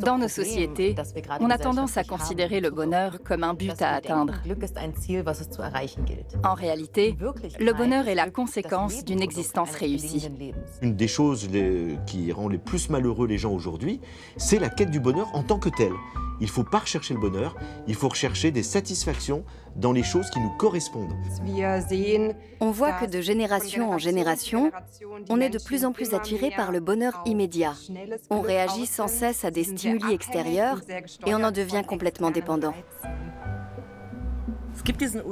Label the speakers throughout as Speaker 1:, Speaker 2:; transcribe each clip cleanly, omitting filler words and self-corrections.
Speaker 1: Dans nos sociétés, on a tendance à considérer le bonheur comme un but à atteindre. En réalité, le bonheur est la conséquence d'une existence réussie.
Speaker 2: Une des choses qui rend les plus malheureux les gens aujourd'hui, c'est la quête du bonheur en tant que tel. Il ne faut pas rechercher le bonheur, il faut rechercher des satisfactions dans les choses qui nous correspondent.
Speaker 3: On voit que de génération en génération, on est de plus en plus attiré par le bonheur immédiat. On réagit sans cesse à des stimuli extérieurs et on en devient complètement dépendant.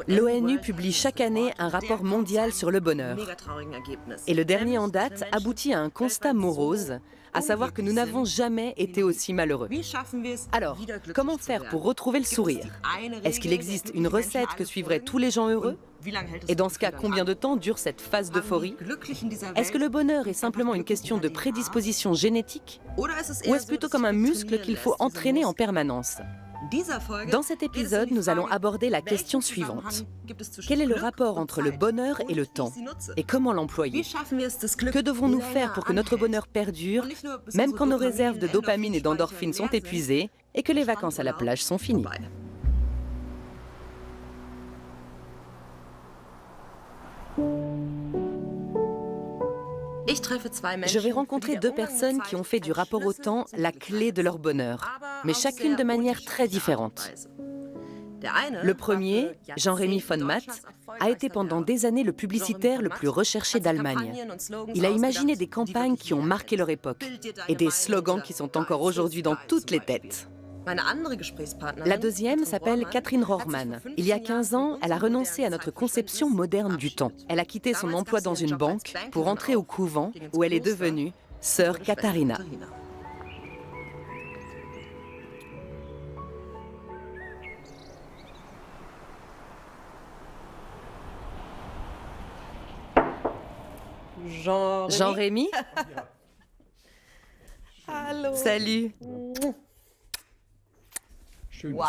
Speaker 4: L'ONU publie chaque année un rapport mondial sur le bonheur. Et le dernier en date aboutit à un constat morose, à savoir que nous n'avons jamais été aussi malheureux. Alors, comment faire pour retrouver le sourire? Est-ce qu'il existe une recette que suivraient tous les gens heureux? Et dans ce cas, combien de temps dure cette phase d'euphorie? Est-ce que le bonheur est simplement une question de prédisposition génétique? Ou est-ce plutôt comme un muscle qu'il faut entraîner en permanence? Dans cet épisode, nous allons aborder la question suivante. Quel est le rapport entre le bonheur et le temps? Et comment l'employer? Que devons-nous faire pour que notre bonheur perdure, même quand nos réserves de dopamine et d'endorphines sont épuisées et que les vacances à la plage sont finies? Je vais rencontrer deux personnes qui ont fait du rapport au temps la clé de leur bonheur, mais chacune de manière très différente. Le premier, Jean-Rémy von Matt, a été pendant des années le publicitaire le plus recherché d'Allemagne. Il a imaginé des campagnes qui ont marqué leur époque et des slogans qui sont encore aujourd'hui dans toutes les têtes. La deuxième s'appelle Catherine Rohrmann. Il y a 15 ans, elle a renoncé à notre conception moderne du temps. Elle a quitté son emploi dans une banque pour entrer au couvent où elle est devenue sœur Katharina. Jean-Rémy. Salut.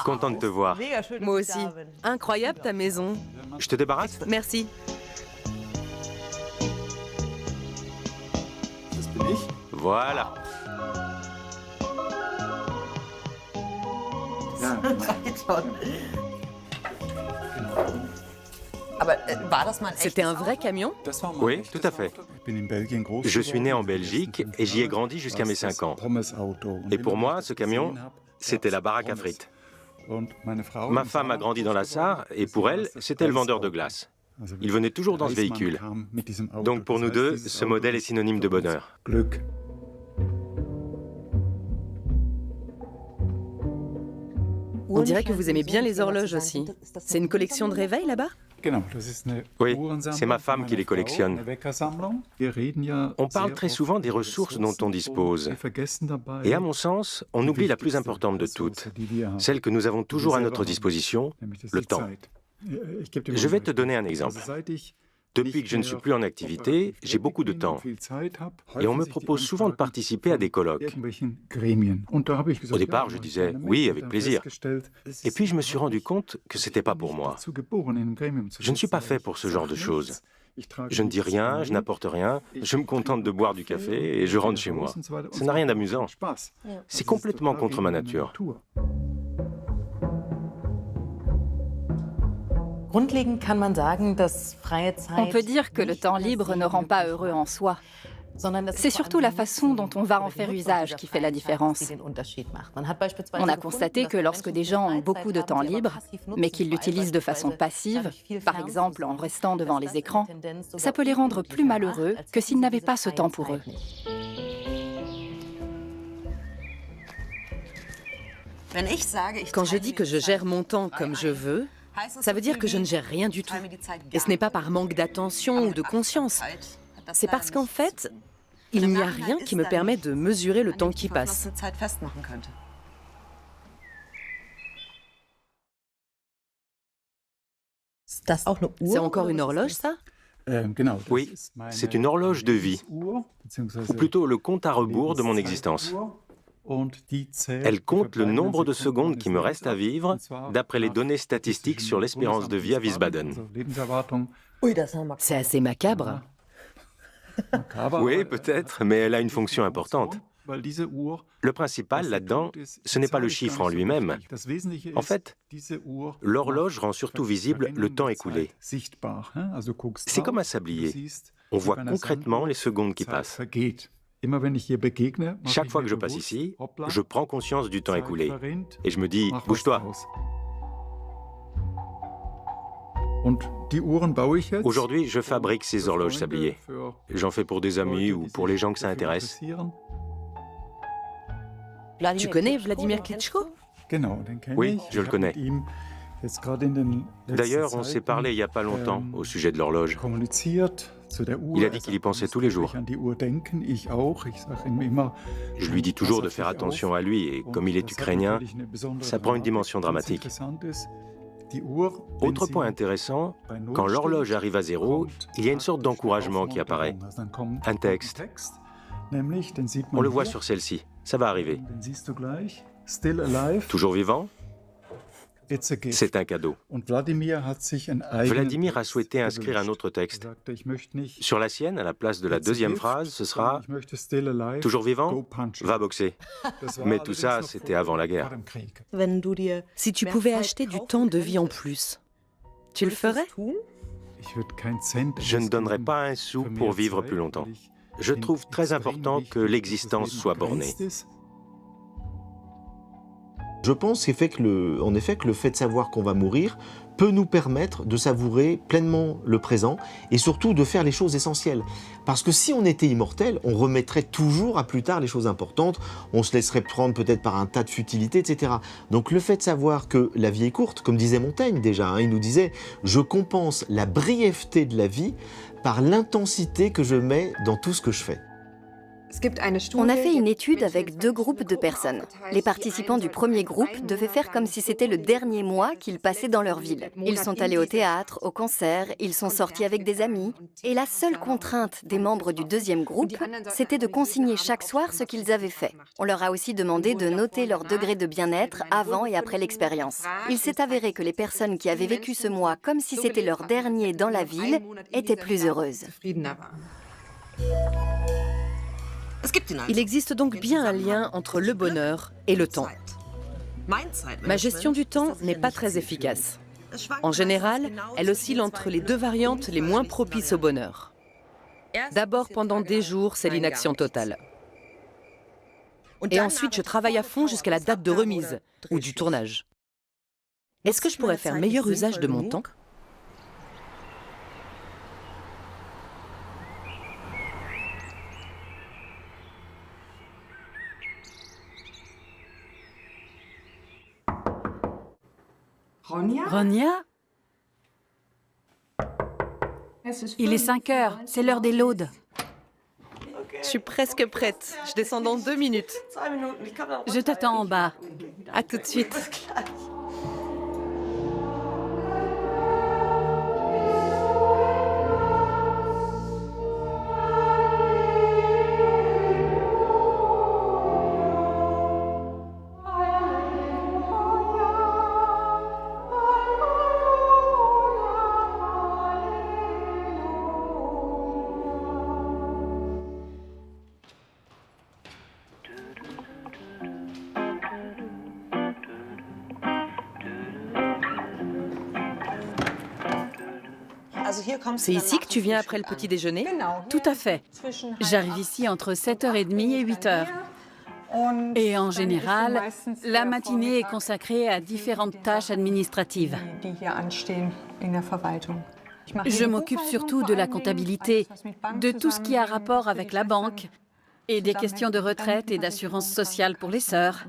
Speaker 5: Content de te voir.
Speaker 4: Moi aussi. Incroyable ta maison.
Speaker 5: Je te débarrasse?
Speaker 4: Merci.
Speaker 5: Voilà.
Speaker 4: C'était un vrai camion?
Speaker 5: Oui, tout à fait. Je suis né en Belgique et j'y ai grandi jusqu'à mes 5 ans. Et pour moi, ce camion, c'était la baraque à frites. Ma femme a grandi dans la Sarre et pour elle, c'était le vendeur de glace. Il venait toujours dans ce véhicule. Donc pour nous deux, ce modèle est synonyme de bonheur.
Speaker 4: On dirait que vous aimez bien les horloges aussi. C'est une collection de réveil là-bas?
Speaker 5: Oui, c'est ma femme qui les collectionne. On parle très souvent des ressources dont on dispose. Et à mon sens, on oublie la plus importante de toutes, celle que nous avons toujours à notre disposition, le temps. Je vais te donner un exemple. Depuis que je ne suis plus en activité, j'ai beaucoup de temps. Et on me propose souvent de participer à des colloques. Au départ, je disais oui, avec plaisir. Et puis je me suis rendu compte que ce n'était pas pour moi. Je ne suis pas fait pour ce genre de choses. Je ne dis rien, je n'apporte rien, je me contente de boire du café et je rentre chez moi. Ça n'a rien d'amusant. C'est complètement contre ma nature.
Speaker 1: On peut dire que le temps libre ne rend pas heureux en soi. C'est surtout la façon dont on va en faire usage qui fait la différence. On a constaté que lorsque des gens ont beaucoup de temps libre, mais qu'ils l'utilisent de façon passive, par exemple en restant devant les écrans, ça peut les rendre plus malheureux que s'ils n'avaient pas ce temps pour eux.
Speaker 4: Quand je dis que je gère mon temps comme je veux, ça veut dire que je ne gère rien du tout. Et ce n'est pas par manque d'attention ou de conscience. C'est parce qu'en fait, il n'y a rien qui me permet de mesurer le temps qui passe. C'est encore une horloge, ça?
Speaker 5: Oui, c'est une horloge de vie, ou plutôt le compte à rebours de mon existence. Elle compte le nombre de secondes qui me restent à vivre d'après les données statistiques sur l'espérance de vie à Wiesbaden.
Speaker 4: C'est assez macabre.
Speaker 5: Oui, peut-être, mais elle a une fonction importante. Le principal là-dedans, ce n'est pas le chiffre en lui-même. En fait, l'horloge rend surtout visible le temps écoulé. C'est comme un sablier. On voit concrètement les secondes qui passent. Chaque fois que je passe ici, je prends conscience du temps écoulé. Et je me dis, bouge-toi. Aujourd'hui, je fabrique ces horloges sabliers. J'en fais pour des amis ou pour les gens que ça intéresse.
Speaker 4: Tu connais Vladimir Klitschko?
Speaker 5: Oui, je le connais. D'ailleurs, on s'est parlé il n'y a pas longtemps au sujet de l'horloge. Il a dit qu'il y pensait tous les jours. Je lui dis toujours de faire attention à lui et comme il est ukrainien, ça prend une dimension dramatique. Autre point intéressant, quand l'horloge arrive à zéro, il y a une sorte d'encouragement qui apparaît. Un texte. On le voit sur celle-ci. Ça va arriver. Toujours vivant? C'est un cadeau. Vladimir a souhaité inscrire un autre texte. Sur la sienne, à la place de la deuxième phrase, ce sera « Toujours vivant? Va boxer ». Mais tout ça, c'était avant la guerre.
Speaker 4: Si tu pouvais acheter du temps de vie en plus, tu le ferais?
Speaker 5: Je ne donnerais pas un sou pour vivre plus longtemps. Je trouve très important que l'existence soit bornée.
Speaker 2: Je pense en effet que le fait de savoir qu'on va mourir peut nous permettre de savourer pleinement le présent et surtout de faire les choses essentielles. Parce que si on était immortel, on remettrait toujours à plus tard les choses importantes, on se laisserait prendre peut-être par un tas de futilités, etc. Donc le fait de savoir que la vie est courte, comme disait Montaigne déjà, il nous disait « Je compense la brièveté de la vie par l'intensité que je mets dans tout ce que je fais ».
Speaker 3: On a fait une étude avec 2 groupes de personnes. Les participants du premier groupe devaient faire comme si c'était le dernier mois qu'ils passaient dans leur ville. Ils sont allés au théâtre, au concert, ils sont sortis avec des amis. Et la seule contrainte des membres du deuxième groupe, c'était de consigner chaque soir ce qu'ils avaient fait. On leur a aussi demandé de noter leur degré de bien-être avant et après l'expérience. Il s'est avéré que les personnes qui avaient vécu ce mois comme si c'était leur dernier dans la ville étaient plus heureuses.
Speaker 4: Il existe donc bien un lien entre le bonheur et le temps. Ma gestion du temps n'est pas très efficace. En général, elle oscille entre les 2 variantes les moins propices au bonheur. D'abord, pendant des jours, c'est l'inaction totale. Et ensuite, je travaille à fond jusqu'à la date de remise ou du tournage. Est-ce que je pourrais faire meilleur usage de mon temps ?
Speaker 6: Ronia? Il est 5 heures, c'est l'heure des laudes.
Speaker 4: Je suis presque prête. Je descends dans 2 minutes.
Speaker 6: Je t'attends en bas.
Speaker 4: À tout de suite. C'est ici que tu viens après le petit déjeuner?
Speaker 6: Tout à fait. J'arrive ici entre 7h30 et 8h. Et en général, la matinée est consacrée à différentes tâches administratives. Je m'occupe surtout de la comptabilité, de tout ce qui a rapport avec la banque et des questions de retraite et d'assurance sociale pour les sœurs.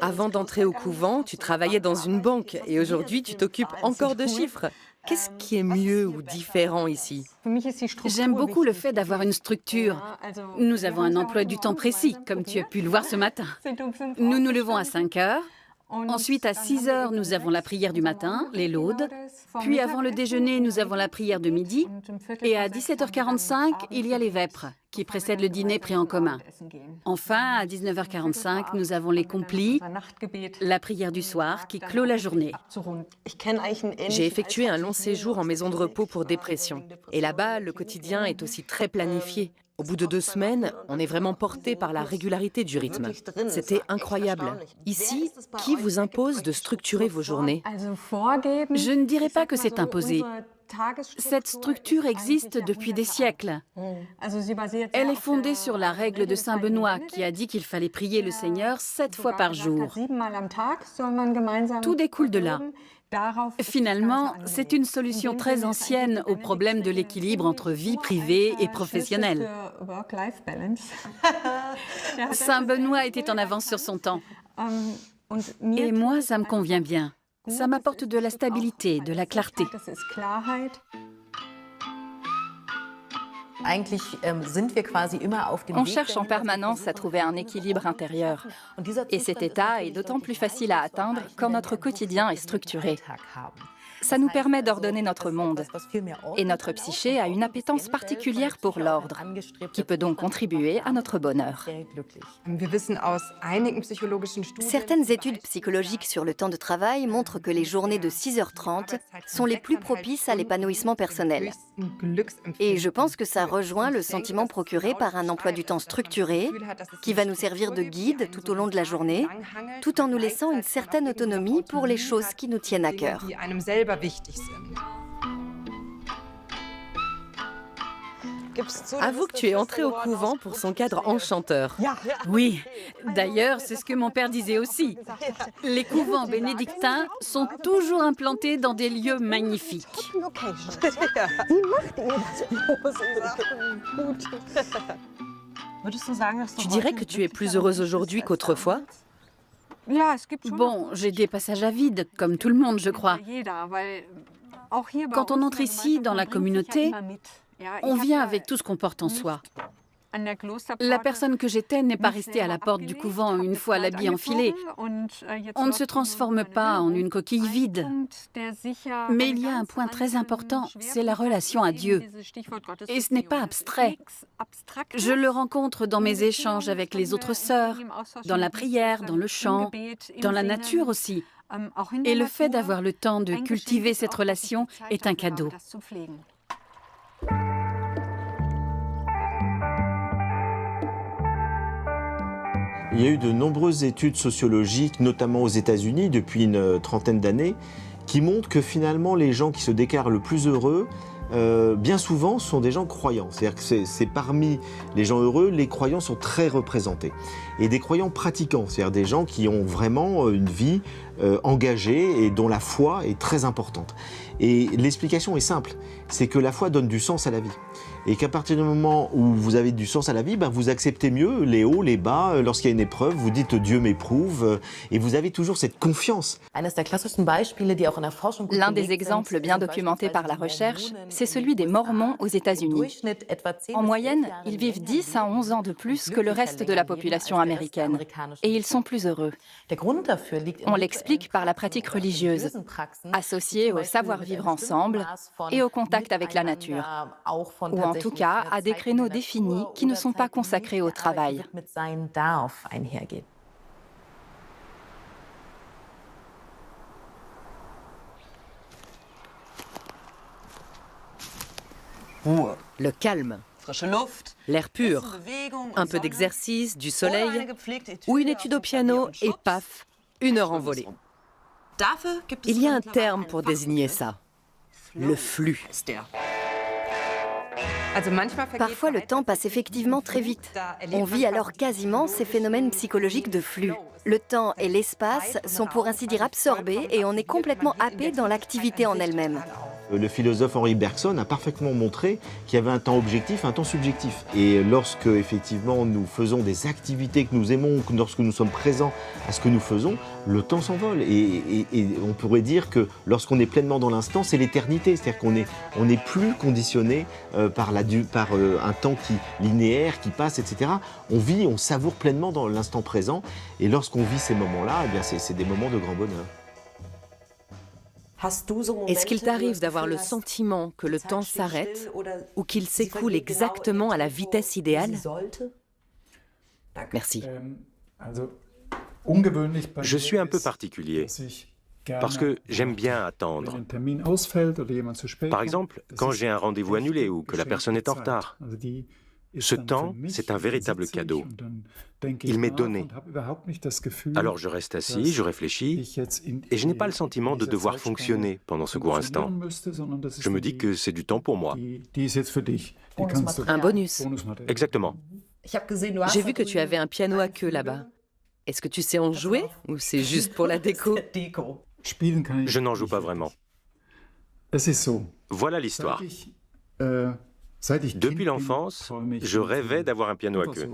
Speaker 4: Avant d'entrer au couvent, tu travaillais dans une banque et aujourd'hui, tu t'occupes encore de chiffres. Qu'est-ce qui est mieux ou différent ici?
Speaker 6: J'aime beaucoup le fait d'avoir une structure. Nous avons un emploi du temps précis, comme tu as pu le voir ce matin. Nous nous levons à 5 heures. Ensuite, à 6 heures, nous avons la prière du matin, les laudes. Puis, avant le déjeuner, nous avons la prière de midi. Et à 17h45, il y a les vêpres, qui précèdent le dîner pris en commun. Enfin, à 19h45, nous avons les complis, la prière du soir, qui clôt la journée.
Speaker 4: J'ai effectué un long séjour en maison de repos pour dépression. Et là-bas, le quotidien est aussi très planifié. Au bout de 2 semaines, on est vraiment porté par la régularité du rythme. C'était incroyable. Ici, qui vous impose de structurer vos journées?
Speaker 6: Je ne dirais pas que c'est imposé. Cette structure existe depuis des siècles. Elle est fondée sur la règle de Saint Benoît qui a dit qu'il fallait prier le Seigneur 7 fois par jour. Tout découle de là. Finalement, c'est une solution très ancienne au problème de l'équilibre entre vie privée et professionnelle. Saint Benoît était en avance sur son temps. Et moi, ça me convient bien. Ça m'apporte de la stabilité, de la clarté.
Speaker 1: On cherche en permanence à trouver un équilibre intérieur. Et cet état est d'autant plus facile à atteindre quand notre quotidien est structuré. Ça nous permet d'ordonner notre monde. Et notre psyché a une appétence particulière pour l'ordre, qui peut donc contribuer à notre bonheur.
Speaker 3: Certaines études psychologiques sur le temps de travail montrent que les journées de 6h30 sont les plus propices à l'épanouissement personnel. Et je pense que ça rejoint le sentiment procuré par un emploi du temps structuré qui va nous servir de guide tout au long de la journée, tout en nous laissant une certaine autonomie pour les choses qui nous tiennent à cœur.
Speaker 4: Avoue que tu es entrée au couvent pour son cadre enchanteur.
Speaker 6: Oui, d'ailleurs, c'est ce que mon père disait aussi. Les couvents bénédictins sont toujours implantés dans des lieux magnifiques.
Speaker 4: Tu dirais que tu es plus heureuse aujourd'hui qu'autrefois?
Speaker 6: Bon, j'ai des passages à vide, comme tout le monde, je crois. Quand on entre ici, dans la communauté, on vient avec tout ce qu'on porte en soi. La personne que j'étais n'est pas restée à la porte du couvent une fois l'habit enfilé. On ne se transforme pas en une coquille vide. Mais il y a un point très important, c'est la relation à Dieu. Et ce n'est pas abstrait. Je le rencontre dans mes échanges avec les autres sœurs, dans la prière, dans le chant, dans la nature aussi. Et le fait d'avoir le temps de cultiver cette relation est un cadeau.
Speaker 2: Il y a eu de nombreuses études sociologiques, notamment aux États-Unis, depuis une trentaine d'années, qui montrent que finalement les gens qui se déclarent le plus heureux, bien souvent, sont des gens croyants. C'est-à-dire que c'est parmi les gens heureux, les croyants sont très représentés. Et des croyants pratiquants, c'est-à-dire des gens qui ont vraiment une vie engagée et dont la foi est très importante. Et l'explication est simple, c'est que la foi donne du sens à la vie. Et qu'à partir du moment où vous avez du sens à la vie, vous acceptez mieux les hauts, les bas. Lorsqu'il y a une épreuve, vous dites « Dieu m'éprouve » et vous avez toujours cette confiance.
Speaker 1: L'un des exemples bien documentés par la recherche, c'est celui des Mormons aux États-Unis. En moyenne, ils vivent 10 à 11 ans de plus que le reste de la population américaine. Et ils sont plus heureux. On l'explique par la pratique religieuse, associée au savoir-vivre ensemble et au contact avec la nature. Ou en tout cas à des créneaux définis qui ne sont pas consacrés au travail.
Speaker 4: Le calme, l'air pur, un peu d'exercice, du soleil, ou une étude au piano et paf, 1 heure envolée. Il y a un terme pour désigner ça, le flux.
Speaker 3: Parfois, le temps passe effectivement très vite. On vit alors quasiment ces phénomènes psychologiques de flux. Le temps et l'espace sont pour ainsi dire absorbés et on est complètement happé dans l'activité en elle-même.
Speaker 2: Le philosophe Henri Bergson a parfaitement montré qu'il y avait un temps objectif, un temps subjectif. Et lorsque, effectivement, nous faisons des activités que nous aimons, lorsque nous sommes présents à ce que nous faisons, le temps s'envole. Et on pourrait dire que lorsqu'on est pleinement dans l'instant, c'est l'éternité. C'est-à-dire qu'on n'est plus conditionné par un temps linéaire qui passe, etc. On vit, on savoure pleinement dans l'instant présent. Et lorsqu'on vit ces moments-là, eh bien, c'est des moments de grand bonheur.
Speaker 4: Est-ce qu'il t'arrive d'avoir le sentiment que le temps s'arrête ou qu'il s'écoule exactement à la vitesse idéale? Merci.
Speaker 5: Je suis un peu particulier, parce que j'aime bien attendre. Par exemple, quand j'ai un rendez-vous annulé ou que la personne est en retard. Ce temps, c'est un véritable cadeau. Il m'est donné. Alors je reste assis, je réfléchis, et je n'ai pas le sentiment de devoir fonctionner pendant ce court instant. Je me dis que c'est du temps pour moi.
Speaker 4: Un bonus.
Speaker 5: Exactement.
Speaker 4: J'ai vu que tu avais un piano à queue là-bas. Est-ce que tu sais en jouer ou c'est juste pour la déco?
Speaker 5: Je n'en joue pas vraiment. Voilà l'histoire. Depuis l'enfance, je rêvais d'avoir un piano à queue.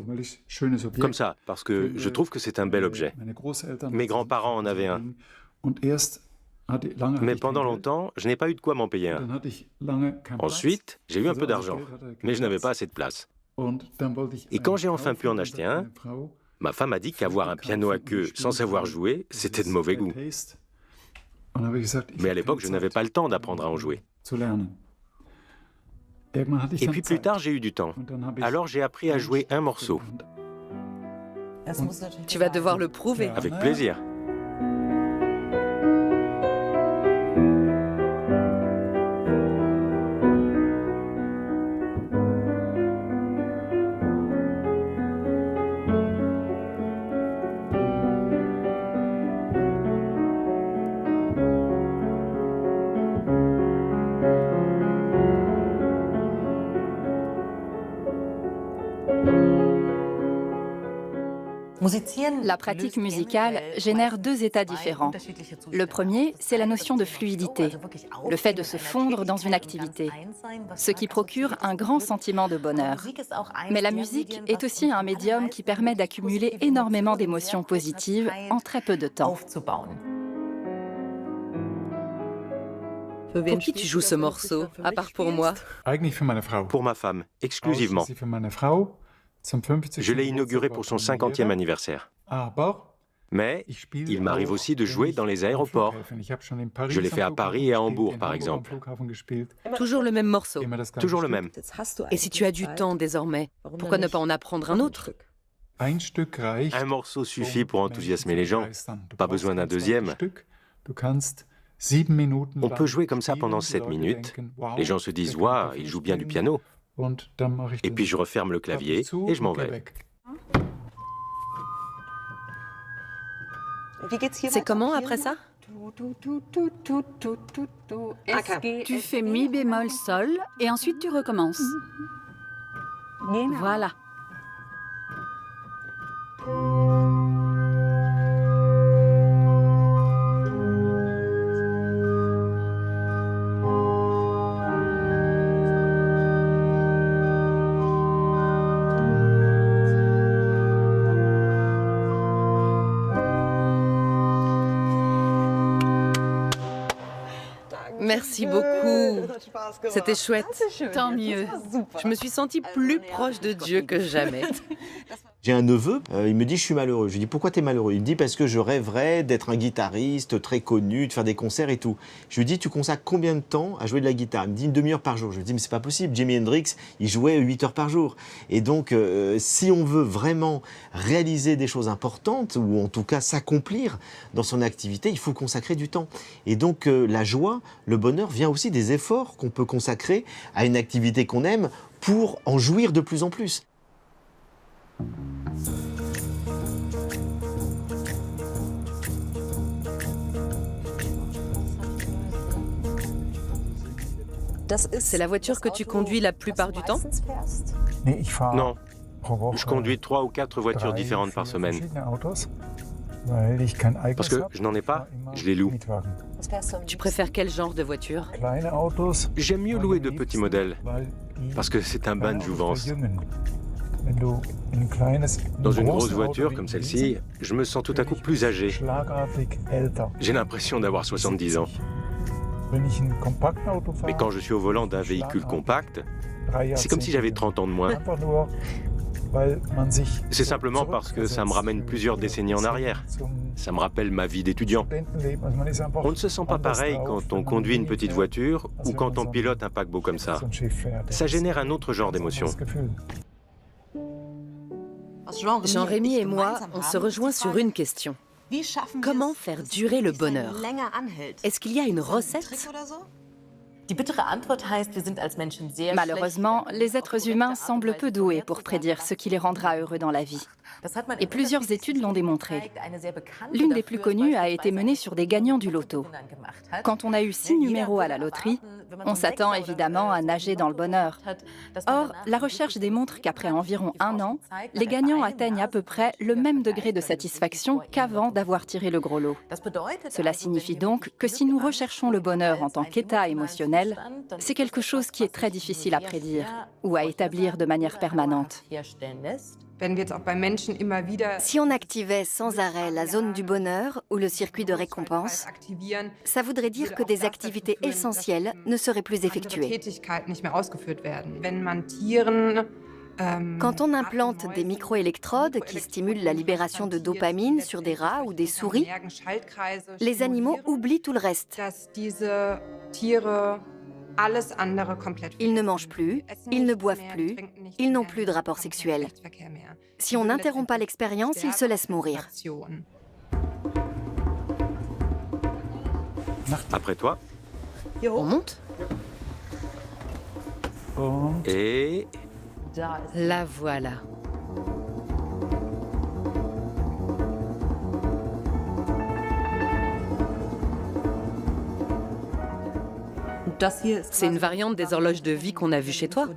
Speaker 5: Comme ça, parce que je trouve que c'est un bel objet. Mes grands-parents en avaient un. Mais pendant longtemps, je n'ai pas eu de quoi m'en payer un. Ensuite, j'ai eu un peu d'argent, mais je n'avais pas assez de place. Et quand j'ai enfin pu en acheter un, ma femme a dit qu'avoir un piano à queue sans savoir jouer, c'était de mauvais goût. Mais à l'époque, je n'avais pas le temps d'apprendre à en jouer. Et puis plus tard, j'ai eu du temps. Alors j'ai appris à jouer un morceau.
Speaker 4: Tu vas devoir le prouver.
Speaker 5: Avec plaisir.
Speaker 1: La pratique musicale génère deux états différents. Le premier, c'est la notion de fluidité, le fait de se fondre dans une activité, ce qui procure un grand sentiment de bonheur. Mais la musique est aussi un médium qui permet d'accumuler énormément d'émotions positives en très peu de temps.
Speaker 4: Pour qui tu joues ce morceau, à part pour moi?
Speaker 5: Pour ma femme, exclusivement. Je l'ai inauguré pour son 50e anniversaire. Mais il m'arrive aussi de jouer dans les aéroports. Je l'ai fait à Paris et à Hambourg, par exemple.
Speaker 4: Toujours le même morceau.
Speaker 5: Toujours le même.
Speaker 4: Et si tu as du temps désormais, pourquoi ne pas en apprendre un autre?
Speaker 5: Un morceau suffit pour enthousiasmer les gens. Pas besoin d'un deuxième. On peut jouer comme ça pendant 7 minutes. Les gens se disent « Waouh, il joue bien du piano ». Et puis je referme le clavier et je m'en vais.
Speaker 4: C'est comment après ça?
Speaker 6: Tu fais mi bémol sol et ensuite tu recommences. Voilà.
Speaker 4: Merci beaucoup. C'était chouette.
Speaker 6: Tant mieux.
Speaker 4: Je me suis sentie plus proche de Dieu que jamais.
Speaker 2: J'ai un neveu, il me dit « je suis malheureux ». Je lui dis « pourquoi tu es malheureux ?» Il me dit « parce que je rêverais d'être un guitariste très connu, de faire des concerts et tout ». Je lui dis « tu consacres combien de temps à jouer de la guitare ?» Il me dit « une demi-heure par jour ». Je lui dis « mais c'est pas possible, Jimi Hendrix, il jouait 8 heures par jour ». Et donc, si on veut vraiment réaliser des choses importantes, ou en tout cas s'accomplir dans son activité, il faut consacrer du temps. Et donc, la joie, le bonheur vient aussi des efforts qu'on peut consacrer à une activité qu'on aime pour en jouir de plus en plus.
Speaker 4: C'est la voiture que tu conduis la plupart du temps?
Speaker 5: Non, je conduis 3 ou 4 voitures différentes par semaine. Parce que je n'en ai pas, je les loue.
Speaker 4: Tu préfères quel genre de voiture?
Speaker 5: J'aime mieux louer de petits modèles, parce que c'est un bain de jouvence. Dans une grosse voiture comme celle-ci, je me sens tout à coup plus âgé. J'ai l'impression d'avoir 70 ans. Mais quand je suis au volant d'un véhicule compact, c'est comme si j'avais 30 ans de moins. C'est simplement parce que ça me ramène plusieurs décennies en arrière. Ça me rappelle ma vie d'étudiant. On ne se sent pas pareil quand on conduit une petite voiture ou quand on pilote un paquebot comme ça. Ça génère un autre genre d'émotion.
Speaker 4: Jean-Rémy et moi, on se rejoint sur une question. Comment faire durer le bonheur? Est-ce qu'il y a une recette?
Speaker 1: Malheureusement, les êtres humains semblent peu doués pour prédire ce qui les rendra heureux dans la vie. Et plusieurs études l'ont démontré. L'une des plus connues a été menée sur des gagnants du loto. Quand on a eu 6 numéros à la loterie, on s'attend évidemment à nager dans le bonheur. Or, la recherche démontre qu'après environ 1 an, les gagnants atteignent à peu près le même degré de satisfaction qu'avant d'avoir tiré le gros lot. Cela signifie donc que si nous recherchons le bonheur en tant qu'état émotionnel, c'est quelque chose qui est très difficile à prédire ou à établir de manière permanente.
Speaker 3: Si on activait sans arrêt la zone du bonheur ou le circuit de récompense, ça voudrait dire que des activités essentielles ne seraient plus effectuées. Quand on implante des microélectrodes qui stimulent la libération de dopamine sur des rats ou des souris, les animaux oublient tout le reste. Ils ne mangent plus, ils ne boivent plus, ils n'ont plus de rapport sexuel. Si on n'interrompt pas l'expérience, ils se laissent mourir.
Speaker 5: Après toi.
Speaker 4: On monte?
Speaker 5: Et...
Speaker 4: La voilà. C'est une variante des horloges de vie qu'on a vues chez toi?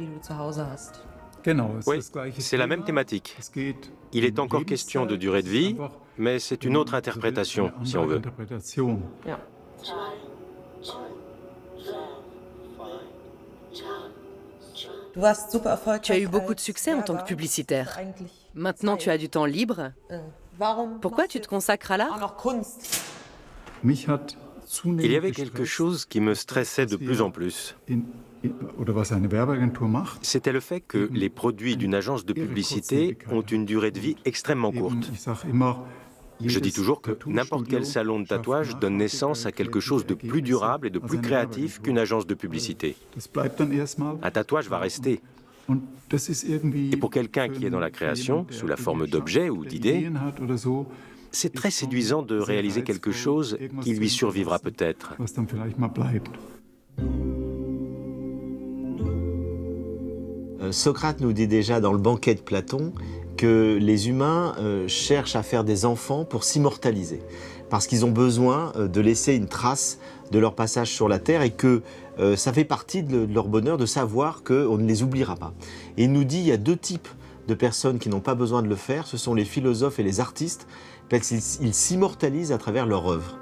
Speaker 5: Oui, c'est la même thématique. Il est encore question de durée de vie, mais c'est une autre interprétation, si on veut.
Speaker 4: Tu as eu beaucoup de succès en tant que publicitaire. Maintenant, tu as du temps libre. Pourquoi tu te consacres à l'art?
Speaker 5: Il y avait quelque chose qui me stressait de plus en plus. C'était le fait que les produits d'une agence de publicité ont une durée de vie extrêmement courte. Je dis toujours que n'importe quel salon de tatouage donne naissance à quelque chose de plus durable et de plus créatif qu'une agence de publicité. Un tatouage va rester. Et pour quelqu'un qui est dans la création, sous la forme d'objets ou d'idées, c'est très séduisant de réaliser quelque chose qui lui survivra peut-être.
Speaker 2: Socrate nous dit déjà dans le banquet de Platon que les humains cherchent à faire des enfants pour s'immortaliser, parce qu'ils ont besoin de laisser une trace de leur passage sur la Terre et que ça fait partie de leur bonheur de savoir qu'on ne les oubliera pas. Et il nous dit qu'il y a 2 types de personnes qui n'ont pas besoin de le faire, ce sont les philosophes et les artistes, parce qu'ils s'immortalisent à travers leur œuvre.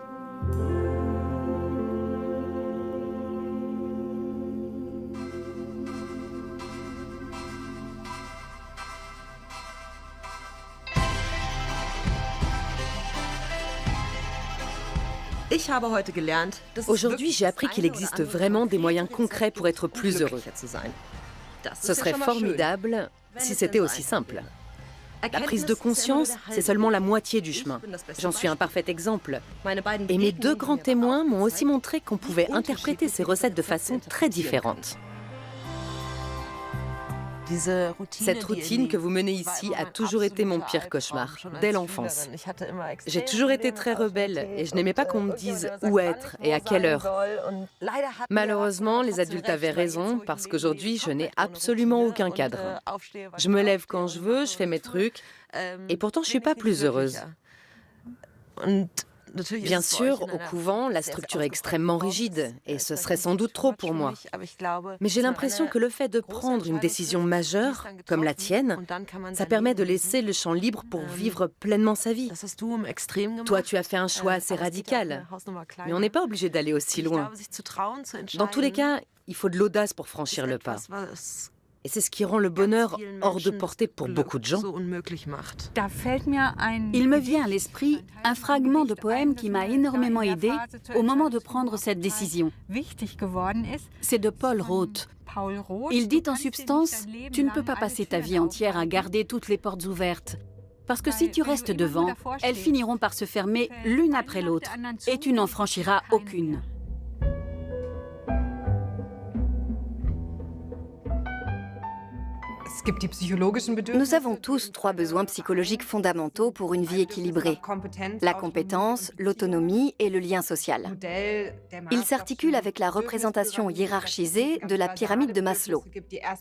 Speaker 4: Aujourd'hui, j'ai appris qu'il existe vraiment des moyens concrets pour être plus heureux. Ce serait formidable si c'était aussi simple. La prise de conscience, c'est seulement la moitié du chemin. J'en suis un parfait exemple. Et mes 2 grands témoins m'ont aussi montré qu'on pouvait interpréter ces recettes de façon très différente. Cette routine que vous menez ici a toujours été mon pire cauchemar, dès l'enfance. J'ai toujours été très rebelle et je n'aimais pas qu'on me dise où être et à quelle heure. Malheureusement, les adultes avaient raison parce qu'aujourd'hui, je n'ai absolument aucun cadre. Je me lève quand je veux, je fais mes trucs et pourtant je ne suis pas plus heureuse. Bien sûr, au couvent, la structure est extrêmement rigide et ce serait sans doute trop pour moi. Mais j'ai l'impression que le fait de prendre une décision majeure, comme la tienne, ça permet de laisser le champ libre pour vivre pleinement sa vie. Toi, tu as fait un choix assez radical, mais on n'est pas obligé d'aller aussi loin. Dans tous les cas, il faut de l'audace pour franchir le pas. Et c'est ce qui rend le bonheur hors de portée pour beaucoup de gens.
Speaker 6: Il me vient à l'esprit un fragment de poème qui m'a énormément aidé au moment de prendre cette décision. C'est de Paul Roth. Il dit en substance, tu ne peux pas passer ta vie entière à garder toutes les portes ouvertes. Parce que si tu restes devant, elles finiront par se fermer l'une après l'autre et tu n'en franchiras aucune.
Speaker 3: Nous avons tous 3 besoins psychologiques fondamentaux pour une vie équilibrée: la compétence, l'autonomie et le lien social. Ils s'articulent avec la représentation hiérarchisée de la pyramide de Maslow.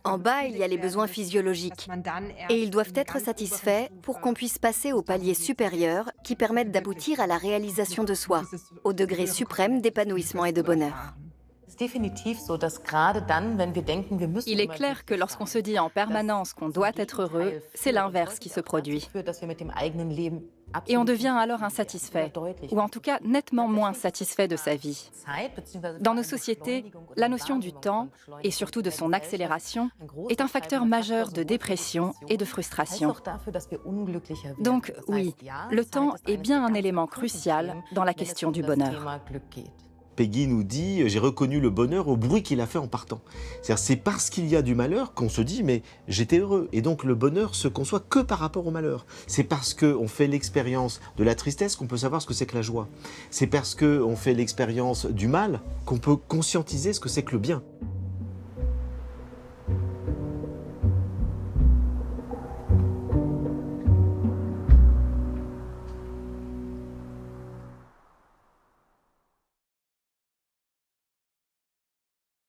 Speaker 3: En bas, il y a les besoins physiologiques et ils doivent être satisfaits pour qu'on puisse passer au palier supérieur qui permettent d'aboutir à la réalisation de soi, au degré suprême d'épanouissement et de bonheur.
Speaker 1: Il est clair que lorsqu'on se dit en permanence qu'on doit être heureux, c'est l'inverse qui se produit. Et on devient alors insatisfait, ou en tout cas nettement moins satisfait de sa vie. Dans nos sociétés, la notion du temps, et surtout de son accélération, est un facteur majeur de dépression et de frustration. Donc oui, le temps est bien un élément crucial dans la question du bonheur.
Speaker 2: Peggy nous dit « J'ai reconnu le bonheur au bruit qu'il a fait en partant ». C'est parce qu'il y a du malheur qu'on se dit « mais j'étais heureux ». Et donc le bonheur se conçoit que par rapport au malheur. C'est parce qu'on fait l'expérience de la tristesse qu'on peut savoir ce que c'est que la joie. C'est parce qu'on fait l'expérience du mal qu'on peut conscientiser ce que c'est que le bien.